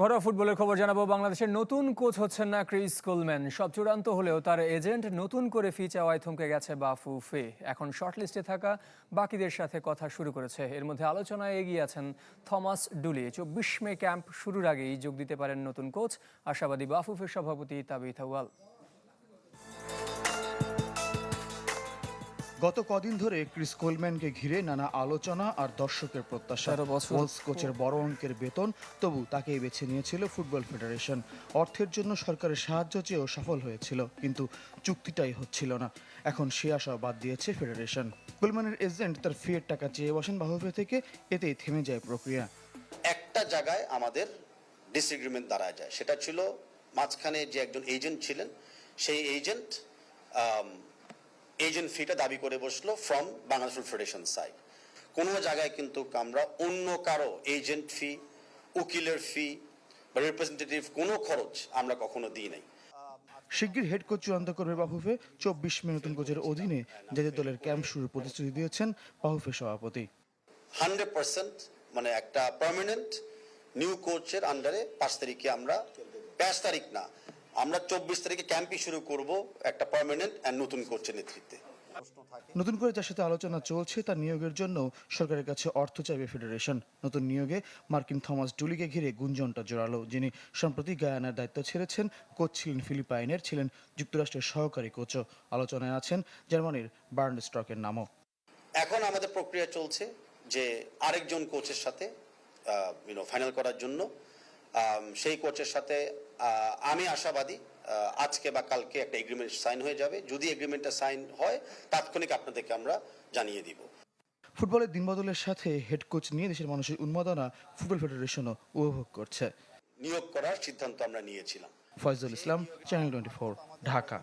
ঘরোয়া ফুটবলের খবর জানাবো। বাংলাদেশের নতুন কোচ হচ্ছেন না ক্রিস কোলম্যান। সব চূড়ান্ত হলেও তার এজেন্ট নতুন করে ফি চাওয়ায় থমকে গেছে বাফুফে। এখন শর্টলিস্টে থাকা বাকিদের সাথে কথা শুরু করেছে। এর মধ্যে আলোচনায় এগিয়ে আছেন থমাস ডুলি। 24 মে ক্যাম্প শুরুর আগেই যোগ দিতে পারেন নতুন কোচ, আশাবাদী বাফুফের সভাপতি তাবিথ আউয়াল। গত কদিন ধরে ক্রিস কোলম্যানকে ঘিরে নানা আলোচনা আর দর্শকের প্রত্যাশা। ওলস কোচের বড় অঙ্কের বেতন, তবু তাকেই বেছে নিয়েছিল ফুটবল ফেডারেশন। অর্থের জন্য সরকারের সাহায্য চেয়েও সফল হয়েছিল, কিন্তু চুক্তিটাই হচ্ছিল না। এখন সে আশা বাদ দিয়েছে ফেডারেশন। কোলম্যানের এজেন্ট তার ফিয়ের টাকা চেয়ে বসেন বাফুফে থেকে, এতেই থেমে যায় প্রক্রিয়া। একটা জায়গায় আমাদের ডিসএগ্রিমেন্ট দাঁড়ায় যায়, সেটা ছিল মাঝখানে যে একজন এজেন্ট ছিলেন, সেই এজেন্ট ফিটা দাবি করে বসলো ফ্রম বাংলাদেশ ফেডারেশন সাইড। কোনো জায়গায় কিন্তু আমরা অন্য কারো এজেন্ট ফি, উকিলের ফি বা রিপ্রেজেন্টেটিভ কোনো খরচ আমরা কখনো দিই নাই। শিগগির হেড কোচ চূড়ান্ত করবে বাফুফে। 24 মে নতুন কোচের অধীনে জাতীয় দলের ক্যাম্প শুরুর প্রতিশ্রুতি দিয়েছেন বাফুফে সভাপতি। 100% মানে একটা পার্মানেন্ট নিউ কোচের আন্ডারে 5 তারিখে আমরা 5 তারিখ না, আমরা 24 তারিখে ক্যাম্পই শুরু করব একটা পার্মানেন্ট এন্ড নতুন কোচের নেতৃত্বে। নতুন করে যার সাথে আলোচনা চলছে তার নিয়োগের জন্য সরকারের কাছে অর্থ চাইবে ফেডারেশন। নতুন নিয়োগে মার্কিন থমাস ডুলিকে ঘিরে গুঞ্জনটা জোরালো। যিনি সম্প্রতি গায়ানার দায়িত্ব ছেড়েছেন। কোচ ছিলেন ফিলিপাইনের, ছিলেন যুক্তরাষ্ট্রের সহকারী কোচও। আলোচনায় আছেন জার্মানির বার্ন স্ট্রকের নামও। এখন আমাদের প্রক্রিয়া চলছে যে আরেকজন কোচের সাথে ফাইনাল করার জন্য। সেই কোচের সাথে আমি আশাবাদী আজকে বা কালকে একটা এগ্রিমেন্ট সাইন হয়ে যাবে। যদি এগ্রিমেন্টটা সাইন হয়, তাৎক্ষণিক আপনাদেরকে আমরা জানিয়ে দিব। ফুটবলের দিনবদলের সাথে হেড কোচ নিয়ে দেশের মানুষের উন্মাদনা ফুটবল ফেডারেশনও উপভোগ করছে। নিয়োগ করার সিদ্ধান্ত আমরা নিয়েছিলাম। ফয়জুল ইসলাম, চ্যানেল 24, ঢাকা।